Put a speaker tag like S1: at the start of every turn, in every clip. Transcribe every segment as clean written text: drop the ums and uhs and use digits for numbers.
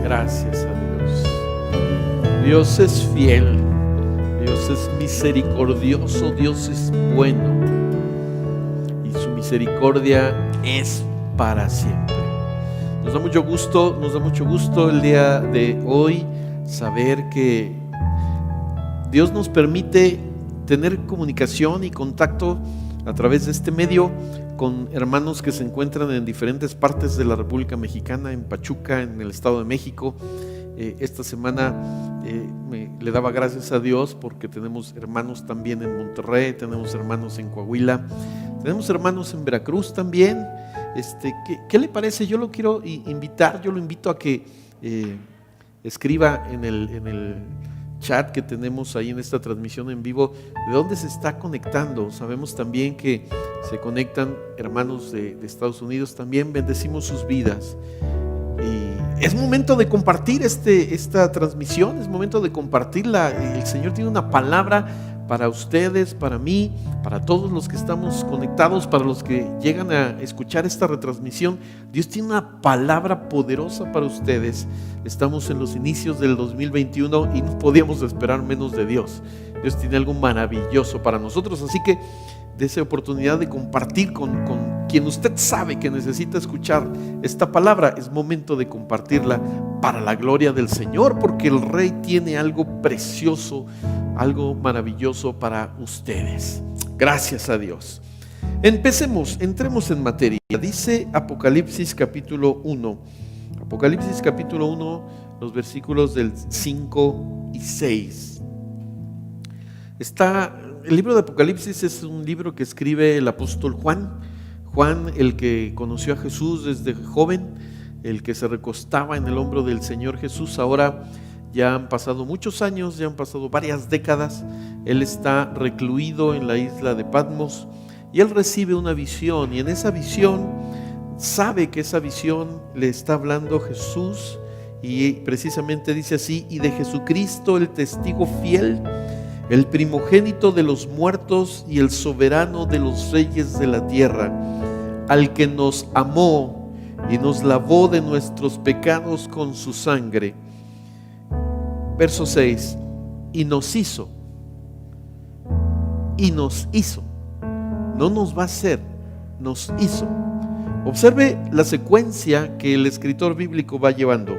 S1: Gracias a Dios. Dios es fiel, Dios es misericordioso, Dios es bueno y su misericordia es para siempre. Nos da mucho gusto el día de hoy saber que Dios nos permite tener comunicación y contacto a través de este medio con hermanos que se encuentran en diferentes partes de la República Mexicana, en Pachuca, en el Estado de México. Esta semana le daba gracias a Dios porque tenemos hermanos también en Monterrey, tenemos hermanos en Coahuila, tenemos hermanos en Veracruz también. ¿Qué le parece? Yo lo quiero invitar, yo lo invito a que escriba en el chat que tenemos ahí en esta transmisión en vivo, de dónde se está conectando. Sabemos también que se conectan hermanos de Estados Unidos, también bendecimos sus vidas. Y es momento de compartir esta transmisión, es momento de compartirla. El Señor tiene una palabra para ustedes, para mí, para todos los que estamos conectados, para los que llegan a escuchar esta retransmisión. Dios tiene una palabra poderosa para ustedes. Estamos en los inicios del 2021 y no podíamos esperar menos de Dios. Dios tiene algo maravilloso para nosotros, así que dése oportunidad de compartir con quien usted sabe que necesita escuchar esta palabra. Es momento de compartirla para la gloria del Señor, porque el Rey tiene algo precioso, algo maravilloso para ustedes. Gracias a Dios. Entremos en materia. Dice Apocalipsis capítulo 1. Apocalipsis capítulo 1, los versículos del 5 y 6. El libro de Apocalipsis es un libro que escribe el apóstol Juan. Juan, el que conoció a Jesús desde joven, el que se recostaba en el hombro del Señor Jesús. Ahora ya han pasado muchos años, ya han pasado varias décadas. Él está recluido en la isla de Patmos y él recibe una visión, y en esa visión sabe que esa visión le está hablando Jesús, y precisamente dice así: y de Jesucristo, el testigo fiel, el primogénito de los muertos y el soberano de los reyes de la tierra, al que nos amó y nos lavó de nuestros pecados con su sangre. Verso 6, y nos hizo, no nos va a hacer, nos hizo. Observe la secuencia que el escritor bíblico va llevando.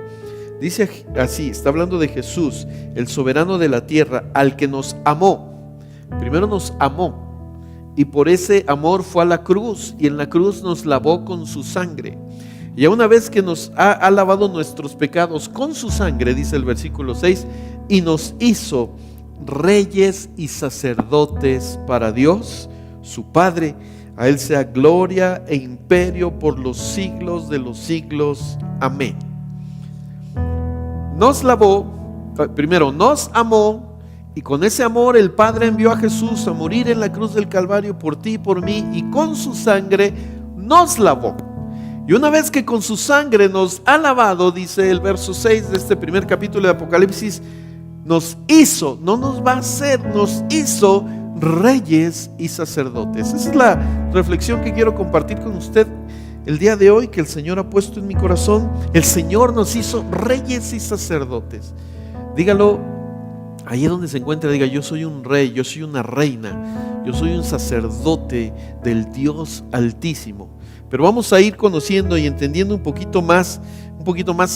S1: Dice así, está hablando de Jesús, el soberano de la tierra, al que nos amó. Primero nos amó, y por ese amor fue a la cruz, y en la cruz nos lavó con su sangre. Y una vez que nos ha lavado nuestros pecados con su sangre, dice el versículo 6, y nos hizo reyes y sacerdotes para Dios, su Padre. A Él sea gloria e imperio por los siglos de los siglos. Amén. Nos lavó, primero nos amó, y con ese amor el Padre envió a Jesús a morir en la cruz del Calvario por ti y por mí, y con su sangre nos lavó. Y una vez que con su sangre nos ha lavado, dice el verso 6 de este primer capítulo de Apocalipsis, nos hizo, no nos va a hacer, nos hizo reyes y sacerdotes. Esa es la reflexión que quiero compartir con usted el día de hoy, que el Señor ha puesto en mi corazón. El Señor nos hizo reyes y sacerdotes. Dígalo ahí donde se encuentra, diga: yo soy un rey, yo soy una reina, yo soy un sacerdote del Dios Altísimo. Pero vamos a ir conociendo y entendiendo un poquito más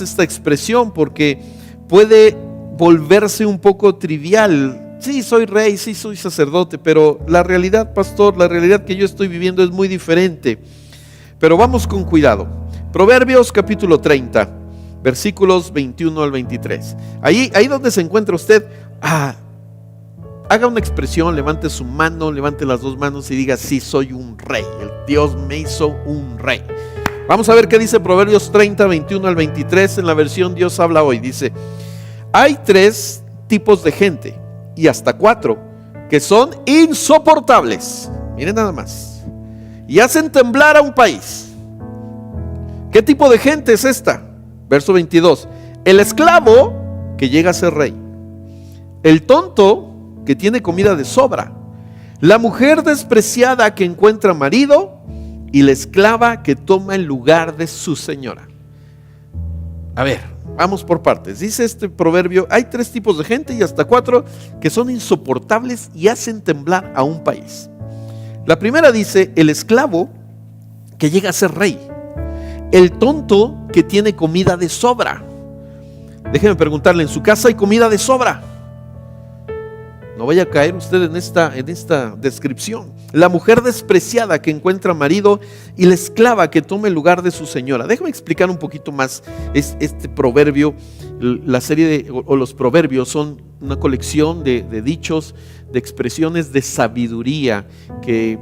S1: esta expresión, porque puede volverse un poco trivial. Sí, soy rey, sí, soy sacerdote, pero la realidad, pastor, la realidad que yo estoy viviendo es muy diferente. Pero vamos con cuidado. Proverbios capítulo 30, versículos 21 al 23. Ahí donde se encuentra usted, haga una expresión, levante su mano, levante las dos manos y diga: sí, soy un rey, el Dios me hizo un rey. Vamos a ver qué dice Proverbios 30, 21 al 23 en la versión Dios habla hoy. Dice: hay 3 tipos de gente, y hasta 4, que son insoportables. Miren nada más. Y hacen temblar a un país. ¿Qué tipo de gente es esta? Verso 22. El esclavo que llega a ser rey, el tonto que tiene comida de sobra, la mujer despreciada que encuentra marido, y la esclava que toma el lugar de su señora. A ver, vamos por partes. Dice este proverbio, hay 3 tipos de gente y hasta 4 que son insoportables y hacen temblar a un país. La primera dice, el esclavo que llega a ser rey, el tonto que tiene comida de sobra. Déjeme preguntarle, ¿en su casa hay comida de sobra? No vaya a caer usted en esta descripción. La mujer despreciada que encuentra marido y la esclava que toma el lugar de su señora. Déjame explicar un poquito más este proverbio. La serie o los proverbios son una colección de dichos, de expresiones de sabiduría que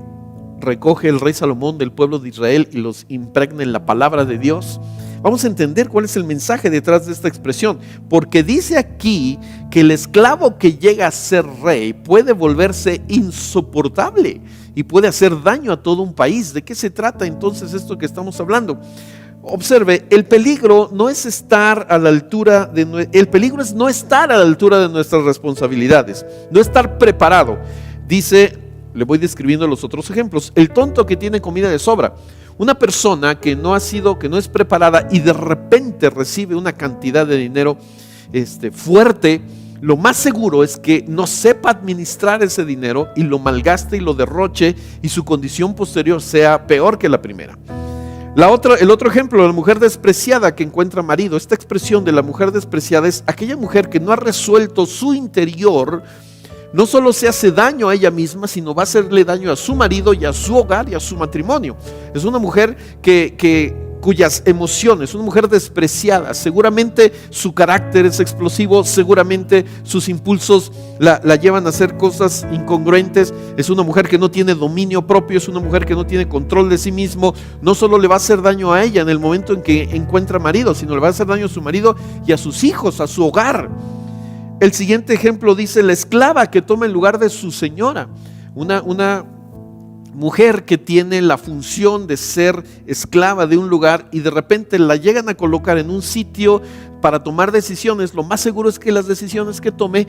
S1: recoge el rey Salomón del pueblo de Israel y los impregna en la palabra de Dios. Vamos a entender cuál es el mensaje detrás de esta expresión, porque dice aquí que el esclavo que llega a ser rey puede volverse insoportable y puede hacer daño a todo un país. ¿De qué se trata entonces esto que estamos hablando? Observe, el peligro no es estar a la altura el peligro es no estar a la altura de nuestras responsabilidades, no estar preparado. Dice, le voy describiendo los otros ejemplos. El tonto que tiene comida de sobra. Una persona que no es preparada y de repente recibe una cantidad de dinero fuerte, lo más seguro es que no sepa administrar ese dinero y lo malgaste y lo derroche y su condición posterior sea peor que la primera. El otro ejemplo, la mujer despreciada que encuentra marido. Esta expresión de la mujer despreciada es aquella mujer que no ha resuelto su interior. No solo se hace daño a ella misma, sino va a hacerle daño a su marido y a su hogar y a su matrimonio. Es una mujer cuyas emociones, una mujer despreciada. Seguramente su carácter es explosivo, seguramente sus impulsos la llevan a hacer cosas incongruentes. Es una mujer que no tiene dominio propio, es una mujer que no tiene control de sí mismo. No solo le va a hacer daño a ella en el momento en que encuentra marido, sino le va a hacer daño a su marido y a sus hijos, a su hogar. El siguiente ejemplo dice la esclava que toma el lugar de su señora. Una mujer que tiene la función de ser esclava de un lugar y de repente la llegan a colocar en un sitio para tomar decisiones. Lo más seguro es que las decisiones que tome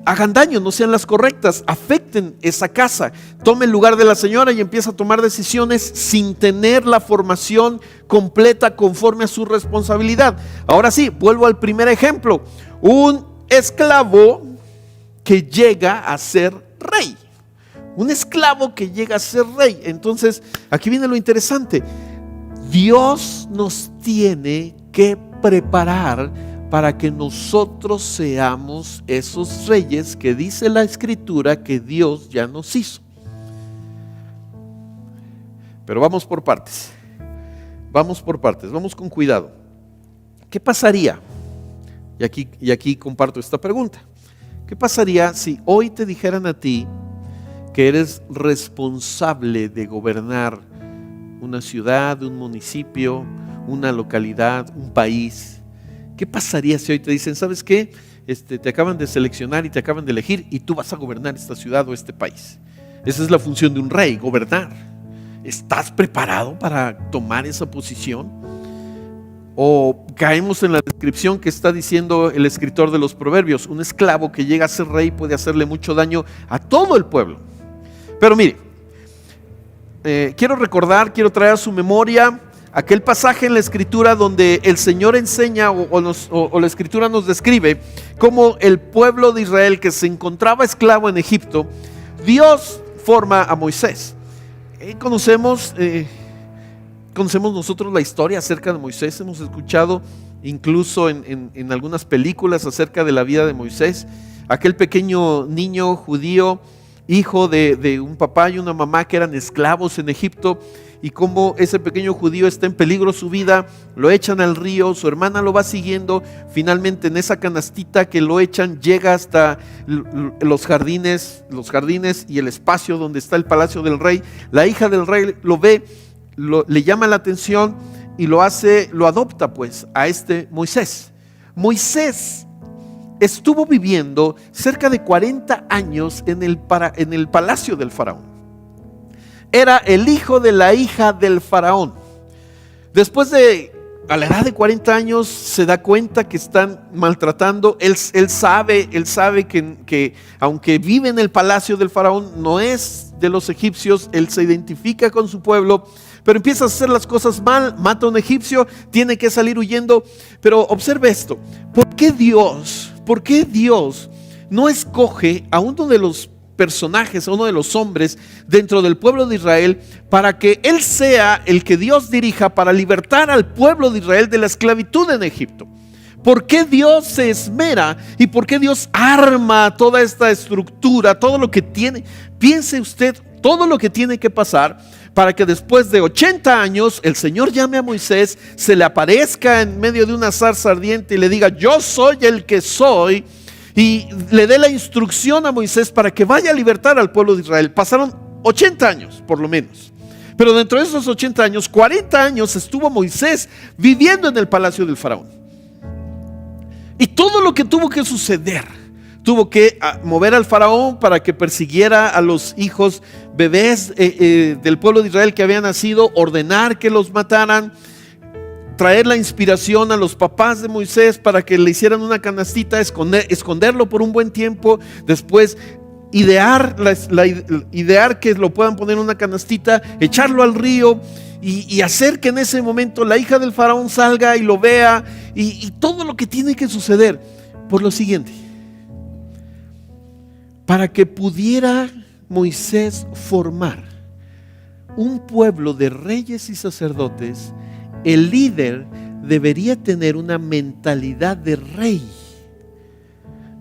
S1: hagan daño, no sean las correctas, afecten esa casa. Tome el lugar de la señora y empieza a tomar decisiones sin tener la formación completa conforme a su responsabilidad. Ahora sí, vuelvo al primer ejemplo. Un esclavo que llega a ser rey. Un esclavo que llega a ser rey. Entonces, aquí viene lo interesante. Dios nos tiene que preparar para que nosotros seamos esos reyes que dice la Escritura que Dios ya nos hizo. Pero vamos por partes. Vamos con cuidado. ¿Qué pasaría? Y aquí comparto esta pregunta. ¿Qué pasaría si hoy te dijeran a ti que eres responsable de gobernar una ciudad, un municipio, una localidad, un país? ¿Qué pasaría si hoy te dicen, ¿sabes qué? Te acaban de seleccionar y te acaban de elegir y tú vas a gobernar esta ciudad o este país? Esa es la función de un rey, gobernar. ¿Estás preparado para tomar esa posición? ¿O caemos en la descripción que está diciendo el escritor de los proverbios? Un esclavo que llega a ser rey puede hacerle mucho daño a todo el pueblo. Pero mire, quiero traer a su memoria aquel pasaje en la Escritura donde el Señor enseña o la Escritura nos describe cómo el pueblo de Israel que se encontraba esclavo en Egipto, Dios forma a Moisés. Conocemos nosotros la historia acerca de Moisés, hemos escuchado incluso en algunas películas acerca de la vida de Moisés, aquel pequeño niño judío, hijo de un papá y una mamá que eran esclavos en Egipto, y cómo ese pequeño judío está en peligro su vida, lo echan al río, su hermana lo va siguiendo, finalmente en esa canastita que lo echan llega hasta los jardines y el espacio donde está el palacio del rey. La hija del rey lo ve, le llama la atención y lo adopta pues a este Moisés. Moisés estuvo viviendo cerca de 40 años en el palacio del faraón. Era el hijo de la hija del faraón. Después a la edad de 40 años se da cuenta que están maltratando. Él sabe que aunque vive en el palacio del faraón, no es de los egipcios. Él se identifica con su pueblo, pero empieza a hacer las cosas mal, mata a un egipcio, tiene que salir huyendo. Pero observe esto, ¿por qué Dios no escoge a uno de los personajes, a uno de los hombres dentro del pueblo de Israel para que él sea el que Dios dirija para libertar al pueblo de Israel de la esclavitud en Egipto? ¿Por qué Dios se esmera y por qué Dios arma toda esta estructura, todo lo que tiene? Piense usted todo lo que tiene que pasar para que después de 80 años el Señor llame a Moisés, se le aparezca en medio de una zarza ardiente y le diga: yo soy el que soy, y le dé la instrucción a Moisés para que vaya a libertar al pueblo de Israel. Pasaron 80 años por lo menos, pero dentro de esos 80 años, 40 años estuvo Moisés viviendo en el palacio del faraón. Y todo lo que tuvo que suceder, tuvo que mover al faraón para que persiguiera a los hijos bebés del pueblo de Israel que habían nacido, ordenar que los mataran, traer la inspiración a los papás de Moisés para que le hicieran una canastita, esconderlo por un buen tiempo, después idear que lo puedan poner en una canastita, echarlo al río y hacer que en ese momento la hija del faraón salga y lo vea, y todo lo que tiene que suceder por lo siguiente: para que pudiera Moisés formar un pueblo de reyes y sacerdotes, el líder debería tener una mentalidad de rey.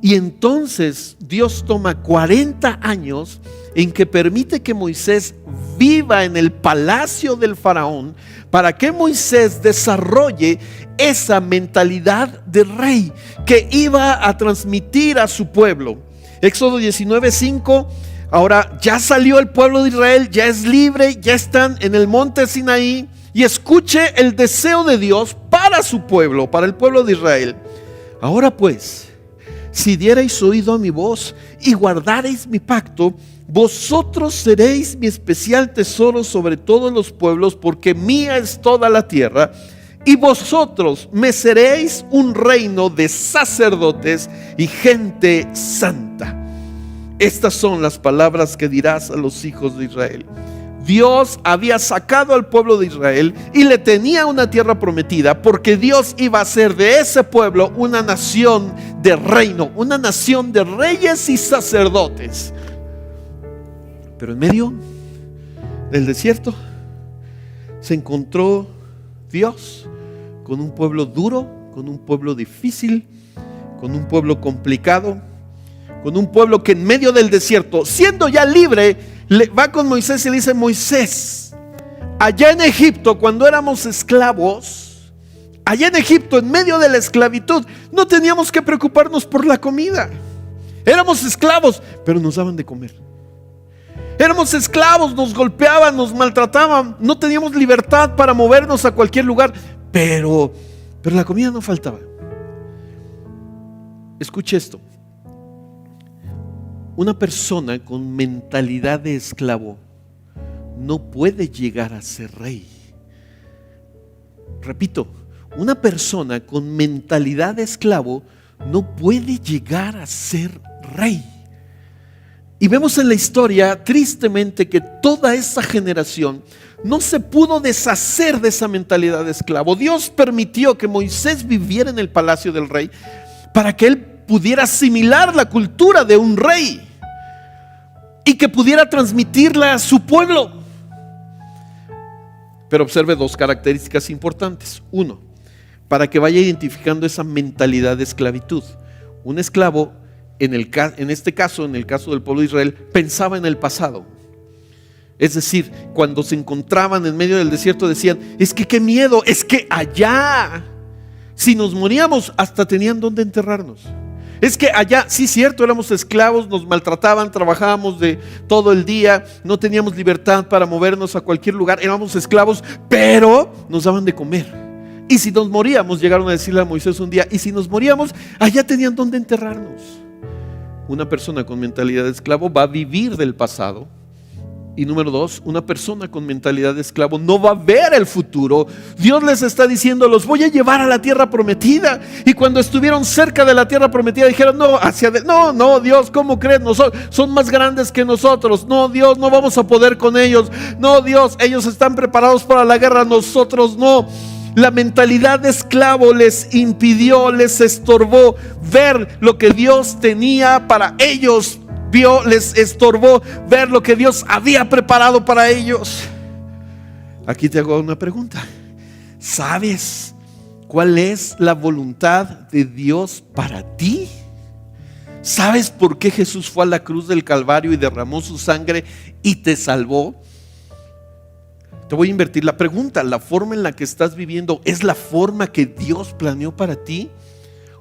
S1: Y entonces Dios toma 40 años en que permite que Moisés viva en el palacio del faraón para que Moisés desarrolle esa mentalidad de rey que iba a transmitir a su pueblo. Éxodo 19:5. Ahora ya salió el pueblo de Israel, ya es libre, ya están en el monte Sinaí. Y escuche el deseo de Dios para su pueblo, para el pueblo de Israel. Ahora pues, si diereis oído a mi voz y guardareis mi pacto, vosotros seréis mi especial tesoro sobre todos los pueblos, porque mía es toda la tierra, y vosotros me seréis un reino de sacerdotes y gente santa. Estas son las palabras que dirás a los hijos de Israel. Dios había sacado al pueblo de Israel y le tenía una tierra prometida, porque Dios iba a hacer de ese pueblo una nación de reino, una nación de reyes y sacerdotes. Pero en medio del desierto se encontró Dios con un pueblo duro, con un pueblo difícil, con un pueblo complicado, con un pueblo que en medio del desierto, siendo ya libre, va con Moisés y le dice: Moisés, allá en Egipto, cuando éramos esclavos, allá en Egipto, en medio de la esclavitud, no teníamos que preocuparnos por la comida. Éramos esclavos, pero nos daban de comer. Éramos esclavos, nos golpeaban, nos maltrataban, no teníamos libertad para movernos a cualquier lugar, pero la comida no faltaba. Escuche esto: una persona con mentalidad de esclavo no puede llegar a ser rey. Repito, una persona con mentalidad de esclavo no puede llegar a ser rey. Y vemos en la historia, tristemente, que toda esa generación no se pudo deshacer de esa mentalidad de esclavo. Dios permitió que Moisés viviera en el palacio del rey para que él pudiera asimilar la cultura de un rey y que pudiera transmitirla a su pueblo. Pero observe dos características importantes. Uno, para que vaya identificando esa mentalidad de esclavitud. Un esclavo, en este caso, en el caso del pueblo de Israel, pensaba en el pasado. Es decir, cuando se encontraban en medio del desierto decían: es que qué miedo, es que allá, si nos moríamos, hasta tenían donde enterrarnos. Es que allá, sí, cierto, éramos esclavos, nos maltrataban, trabajábamos de todo el día, no teníamos libertad para movernos a cualquier lugar, éramos esclavos, pero nos daban de comer. Y si nos moríamos, llegaron a decirle a Moisés un día: y si nos moríamos, allá tenían donde enterrarnos. Una persona con mentalidad de esclavo va a vivir del pasado, Y número 2, una persona con mentalidad de esclavo no va a ver el futuro. Dios les está diciendo, los voy a llevar a la tierra prometida. Y cuando estuvieron cerca de la tierra prometida dijeron, no, Dios, ¿cómo crees? Son más grandes que nosotros. No, Dios, no vamos a poder con ellos. No, Dios, ellos están preparados para la guerra, nosotros no. La mentalidad de esclavo les impidió, les estorbó ver lo que Dios tenía para ellos. Les estorbó ver lo que Dios había preparado para ellos. Aquí te hago una pregunta. ¿Sabes cuál es la voluntad de Dios para ti? ¿Sabes por qué Jesús fue a la cruz del Calvario y derramó su sangre y te salvó? Te voy a invertir la pregunta. ¿La forma en la que estás viviendo es la forma que Dios planeó para ti?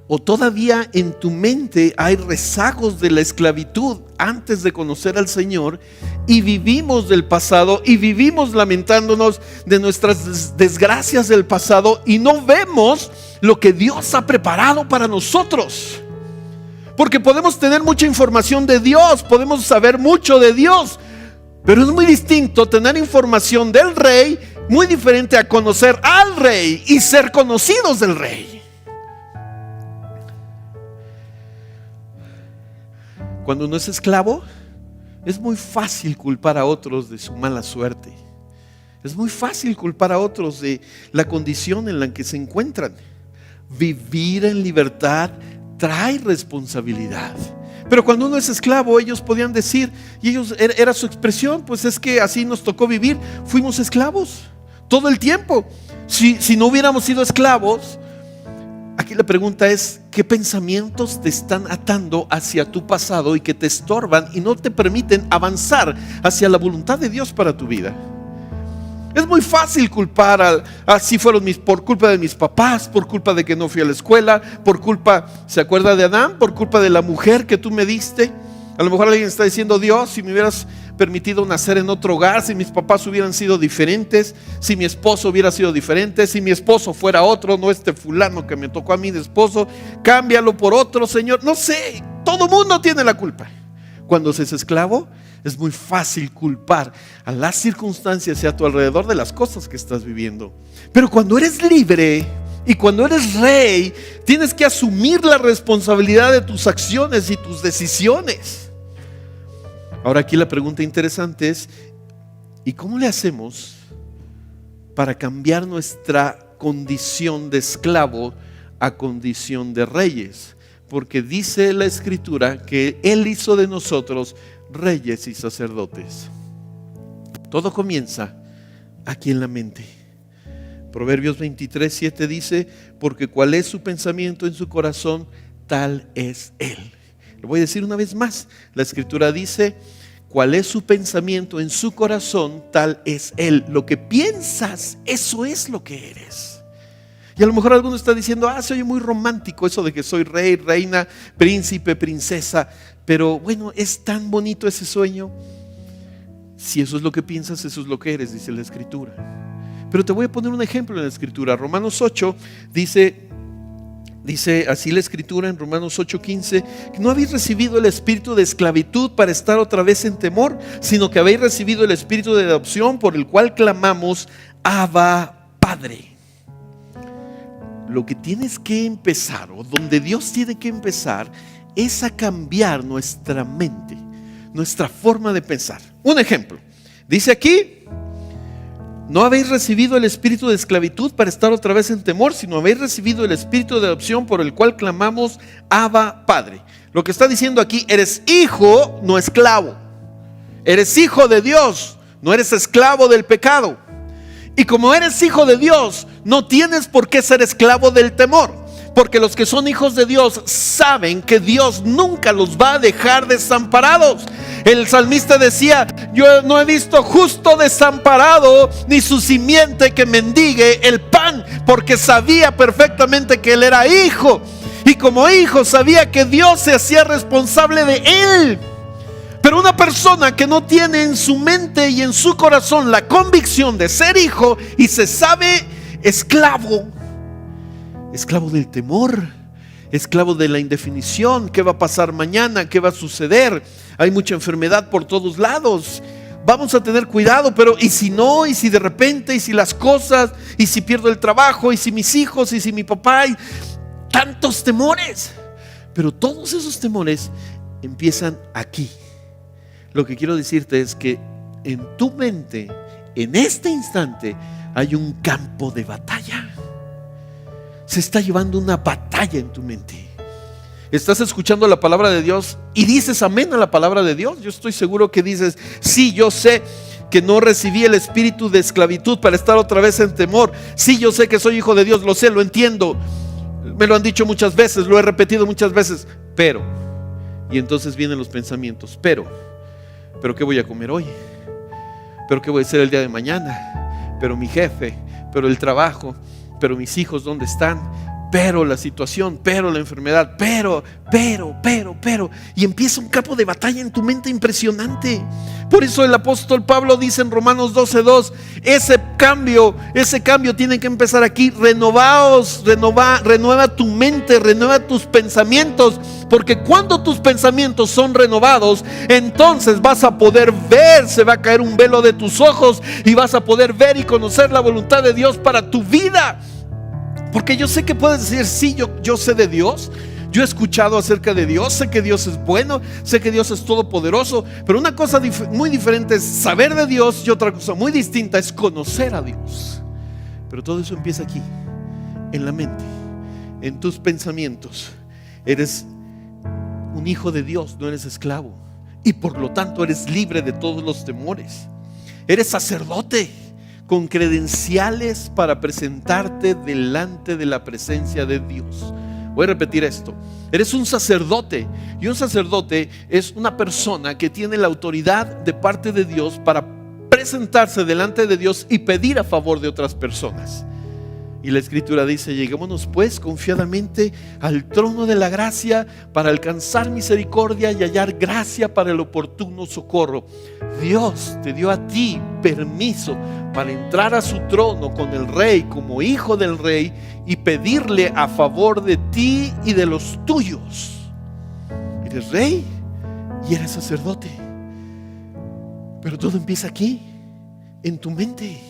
S1: ¿O todavía en tu mente hay rezagos de la esclavitud antes de conocer al Señor y vivimos del pasado y vivimos lamentándonos de nuestras desgracias del pasado y no vemos lo que Dios ha preparado para nosotros? Porque podemos tener mucha información de Dios, podemos saber mucho de Dios, pero es muy distinto tener información del Rey, muy diferente a conocer al Rey y ser conocidos del Rey. Cuando uno es esclavo, es muy fácil culpar a otros de su mala suerte. Es muy fácil culpar a otros de la condición en la que se encuentran. Vivir en libertad trae responsabilidad. Pero cuando uno es esclavo, ellos podían decir, y ellos era su expresión, pues es que así nos tocó vivir. Fuimos esclavos todo el tiempo. Si no hubiéramos sido esclavos, aquí la pregunta es, ¿qué pensamientos te están atando hacia tu pasado y que te estorban y no te permiten avanzar hacia la voluntad de Dios para tu vida? Es muy fácil culpar así fueron por culpa de mis papás, por culpa de que no fui a la escuela, por culpa, ¿se acuerda de Adán? Por culpa de la mujer que tú me diste. A lo mejor alguien está diciendo, Dios, si me hubieras permitido nacer en otro hogar, si mis papás hubieran sido diferentes, si mi esposo hubiera sido diferente, si mi esposo fuera otro, no este fulano que me tocó a mí de esposo, cámbialo por otro, Señor. No sé, todo mundo tiene la culpa. Cuando se es esclavo, es muy fácil culpar a las circunstancias y a tu alrededor de las cosas que estás viviendo. Pero cuando eres libre y cuando eres rey, tienes que asumir la responsabilidad de tus acciones y tus decisiones. Ahora aquí la pregunta interesante es, ¿y cómo le hacemos para cambiar nuestra condición de esclavo a condición de reyes? Porque dice la Escritura que Él hizo de nosotros reyes y sacerdotes. Todo comienza aquí en la mente. Proverbios 23:7 dice, porque cuál es su pensamiento en su corazón, tal es Él. Lo voy a decir una vez más. La Escritura dice, cuál es su pensamiento en su corazón, tal es Él. Lo que piensas, eso es lo que eres. Y a lo mejor alguno está diciendo, se oye muy romántico eso de que soy rey, reina, príncipe, princesa. Pero bueno, es tan bonito ese sueño. Si eso es lo que piensas, eso es lo que eres, dice la Escritura. Pero te voy a poner un ejemplo en la Escritura. Romanos 8 dice así la Escritura en Romanos 8:15, que no habéis recibido el espíritu de esclavitud para estar otra vez en temor, sino que habéis recibido el espíritu de adopción por el cual clamamos, Abba, Padre. Lo que tienes que empezar, o donde Dios tiene que empezar, es a cambiar nuestra mente, nuestra forma de pensar. Un ejemplo, dice aquí, no habéis recibido el espíritu de esclavitud para estar otra vez en temor, sino habéis recibido el espíritu de adopción por el cual clamamos, Abba, Padre. Lo que está diciendo aquí, eres hijo, no esclavo. Eres hijo de Dios, no eres esclavo del pecado. Y como eres hijo de Dios, no tienes por qué ser esclavo del temor, porque los que son hijos de Dios saben que Dios nunca los va a dejar desamparados. El salmista decía, yo no he visto justo desamparado, ni su simiente que mendigue el pan, porque sabía perfectamente que él era hijo, y como hijo sabía que Dios se hacía responsable de él. Pero una persona que no tiene en su mente y en su corazón la convicción de ser hijo y se sabe esclavo del temor, esclavo de la indefinición, qué va a pasar mañana, qué va a suceder, hay mucha enfermedad por todos lados, vamos a tener cuidado, pero ¿y si no? ¿Y si de repente? ¿Y si las cosas? ¿Y si pierdo el trabajo? ¿Y si mis hijos? ¿Y si mi papá? Y tantos temores. Pero todos esos temores empiezan aquí. Lo que quiero decirte es que en tu mente, en este instante, hay un campo de batalla. Se está llevando una batalla en tu mente. Estás escuchando la palabra de Dios y dices amén a la palabra de Dios. Yo estoy seguro que dices, sí, yo sé que no recibí el espíritu de esclavitud para estar otra vez en temor. Sí, yo sé que soy hijo de Dios, lo sé, lo entiendo. Me lo han dicho muchas veces, lo he repetido muchas veces. Pero, y entonces vienen los pensamientos, pero ¿qué voy a comer hoy? ¿Pero qué voy a hacer el día de mañana? Pero mi jefe, pero el trabajo, pero mis hijos, ¿dónde están? Pero la situación, pero la enfermedad, pero. Y empieza un campo de batalla en tu mente impresionante. Por eso el apóstol Pablo dice en Romanos 12:2, ese cambio tiene que empezar aquí. Renueva tu mente, renueva tus pensamientos, porque cuando tus pensamientos son renovados, entonces vas a poder ver, se va a caer un velo de tus ojos y vas a poder ver y conocer la voluntad de Dios para tu vida. Porque yo sé que puedes decir, sí, yo sé de Dios, yo he escuchado acerca de Dios, sé que Dios es bueno, sé que Dios es todopoderoso, pero una cosa muy diferente es saber de Dios y otra cosa muy distinta es conocer a Dios. Pero todo eso empieza aquí, en la mente, en tus pensamientos. Eres un hijo de Dios, no eres esclavo, y por lo tanto eres libre de todos los temores. Eres sacerdote con credenciales para presentarte delante de la presencia de Dios. Voy a repetir esto. Eres un sacerdote, y un sacerdote es una persona que tiene la autoridad de parte de Dios para presentarse delante de Dios y pedir a favor de otras personas. Y la Escritura dice, lleguémonos pues confiadamente al trono de la gracia para alcanzar misericordia y hallar gracia para el oportuno socorro. Dios te dio a ti permiso para entrar a su trono con el rey, como hijo del rey, y pedirle a favor de ti y de los tuyos. Eres rey y eres sacerdote. Pero todo empieza aquí, en tu mente.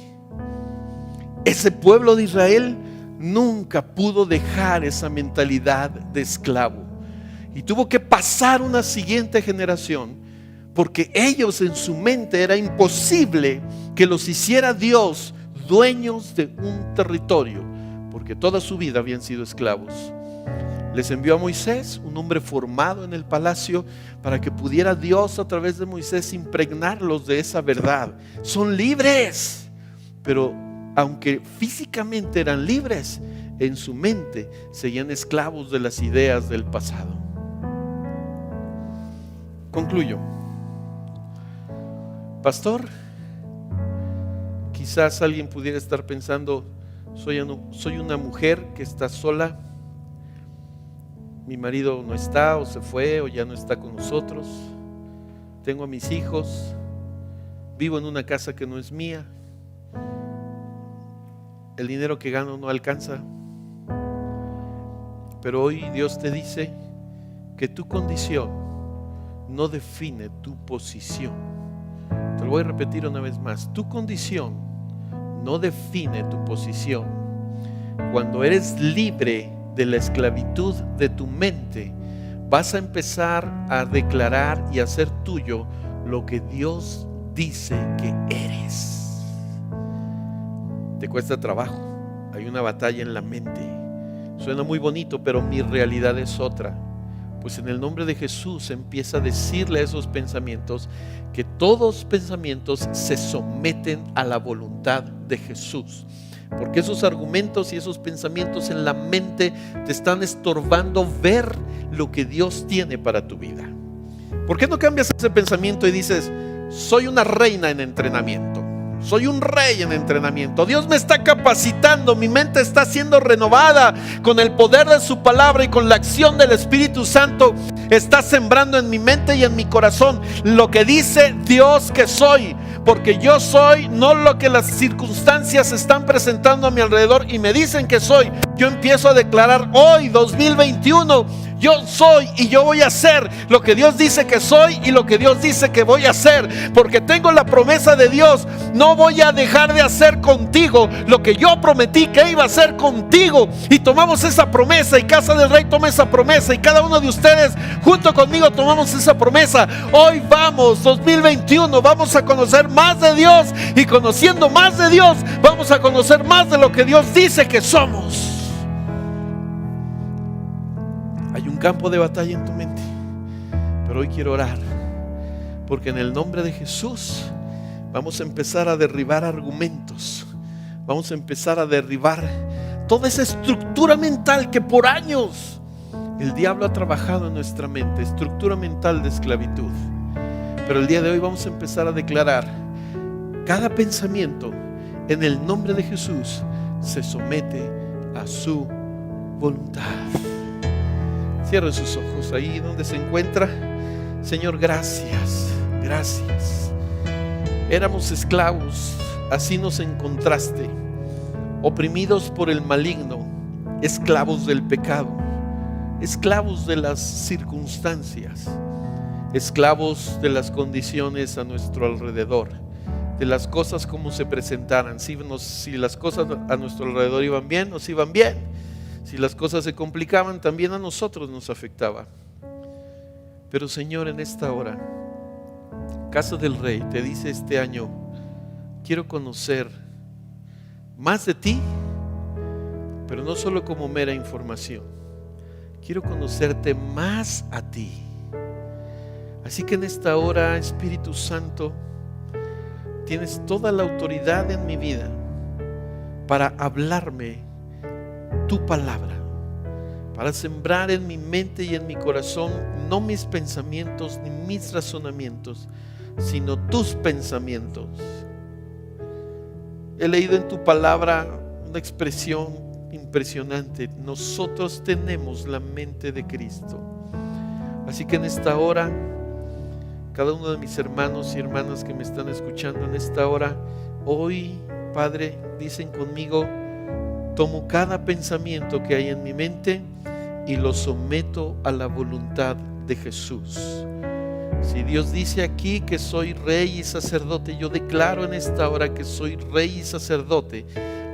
S1: Ese pueblo de Israel nunca pudo dejar esa mentalidad de esclavo y tuvo que pasar una siguiente generación, porque ellos en su mente era imposible que los hiciera Dios dueños de un territorio, porque toda su vida habían sido esclavos. Les envió a Moisés, un hombre formado en el palacio, para que pudiera Dios a través de Moisés impregnarlos de esa verdad. Son libres, pero aunque físicamente eran libres, en su mente seguían esclavos de las ideas del pasado. Concluyo. Pastor, quizás alguien pudiera estar pensando, soy una mujer que está sola, mi marido no está, o se fue, o ya no está con nosotros, tengo a mis hijos, vivo en una casa que no es mía, el dinero que gano no alcanza. Pero hoy Dios te dice que tu condición no define tu posición. Te lo voy a repetir una vez más. Tu condición no define tu posición. Cuando eres libre de la esclavitud de tu mente, vas a empezar a declarar y a hacer tuyo lo que Dios dice que eres. Te cuesta trabajo, hay una batalla en la mente. Suena muy bonito, pero mi realidad es otra. Pues en el nombre de Jesús empieza a decirle a esos pensamientos que todos pensamientos se someten a la voluntad de Jesús. Porque esos argumentos y esos pensamientos en la mente te están estorbando ver lo que Dios tiene para tu vida. ¿Por qué no cambias ese pensamiento y dices, soy una reina en entrenamiento? Soy un rey en entrenamiento. Dios me está capacitando, mi mente está siendo renovada con el poder de su palabra y con la acción del Espíritu Santo. Está sembrando en mi mente y en mi corazón lo que dice Dios que soy, porque yo soy no lo que las circunstancias están presentando a mi alrededor y me dicen que soy. Yo empiezo a declarar hoy 2021, Yo soy y yo voy a hacer lo que Dios dice que soy y lo que Dios dice que voy a hacer, porque tengo la promesa de Dios. No voy a dejar de hacer contigo lo que yo prometí que iba a hacer contigo. Y tomamos esa promesa, y Casa del Rey toma esa promesa, y cada uno de ustedes junto conmigo tomamos esa promesa. Hoy vamos, 2021, vamos a conocer más de Dios, y conociendo más de Dios vamos a conocer más de lo que Dios dice que somos. Hay un campo de batalla en tu mente, pero hoy quiero orar, porque en el nombre de Jesús vamos a empezar a derribar argumentos. Vamos a empezar a derribar toda esa estructura mental que por años el diablo ha trabajado en nuestra mente, estructura mental de esclavitud. Pero el día de hoy vamos a empezar a declarar: cada pensamiento en el nombre de Jesús se somete a su voluntad. Cierre sus ojos ahí donde se encuentra. Señor, gracias, gracias. Éramos esclavos, así nos encontraste, oprimidos por el maligno, esclavos del pecado, esclavos de las circunstancias, esclavos de las condiciones a nuestro alrededor, de las cosas como se presentaran. Si las cosas a nuestro alrededor iban bien, nos iban bien. Si las cosas se complicaban, también a nosotros nos afectaba. Pero Señor, en esta hora, Casa del Rey te dice este año: quiero conocer más de ti, pero no solo como mera información. Quiero conocerte más a ti. Así que en esta hora, Espíritu Santo, tienes toda la autoridad en mi vida para hablarme tu palabra, para sembrar en mi mente y en mi corazón no mis pensamientos ni mis razonamientos, sino tus pensamientos. He leído en tu palabra una expresión impresionante: nosotros tenemos la mente de Cristo. Así que en esta hora, cada uno de mis hermanos y hermanas que me están escuchando en esta hora, hoy, Padre, dicen conmigo: tomo cada pensamiento que hay en mi mente y lo someto a la voluntad de Jesús. Si Dios dice aquí que soy rey y sacerdote, yo declaro en esta hora que soy rey y sacerdote,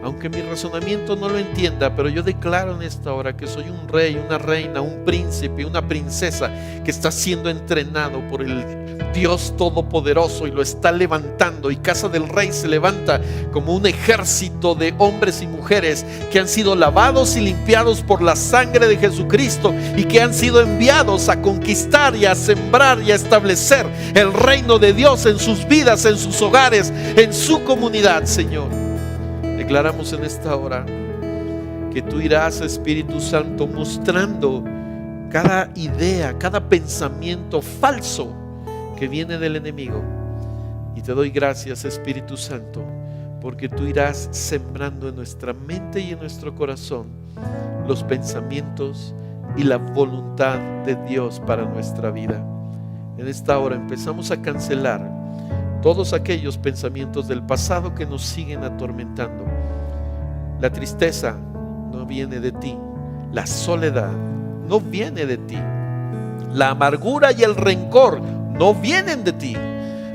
S1: aunque mi razonamiento no lo entienda. Pero yo declaro en esta hora que soy un rey, una reina, un príncipe, una princesa que está siendo entrenado por el Dios Todopoderoso y lo está levantando. Y Casa del Rey se levanta como un ejército de hombres y mujeres que han sido lavados y limpiados por la sangre de Jesucristo y que han sido enviados a conquistar y a sembrar y a establecer el reino de Dios en sus vidas, en sus hogares, en su comunidad. Señor, declaramos en esta hora que tú irás, Espíritu Santo, mostrando cada idea, cada pensamiento falso que viene del enemigo. Y te doy gracias, Espíritu Santo, porque tú irás sembrando en nuestra mente y en nuestro corazón los pensamientos y la voluntad de Dios para nuestra vida. En esta hora empezamos a cancelar todos aquellos pensamientos del pasado que nos siguen atormentando. La tristeza no viene de ti, la soledad no viene de ti, la amargura y el rencor no vienen de ti.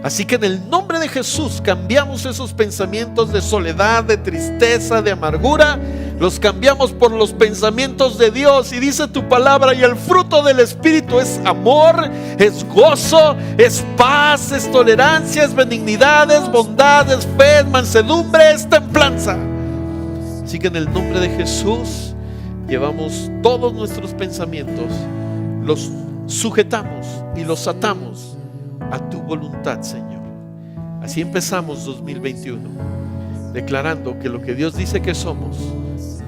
S1: Así que en el nombre de Jesús cambiamos esos pensamientos de soledad, de tristeza, de amargura, los cambiamos por los pensamientos de Dios. Y dice tu palabra: y el fruto del Espíritu es amor, es gozo, es paz, es tolerancia, es benignidad, es bondad, es fe, es mansedumbre, es templanza. Así que en el nombre de Jesús llevamos todos nuestros pensamientos, los sujetamos y los atamos a tu voluntad, Señor. Así empezamos 2021, declarando que lo que Dios dice que somos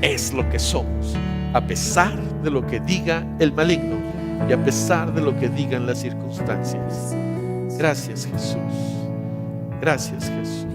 S1: es lo que somos, a pesar de lo que diga el maligno y a pesar de lo que digan las circunstancias. Gracias, Jesús. Gracias, Jesús.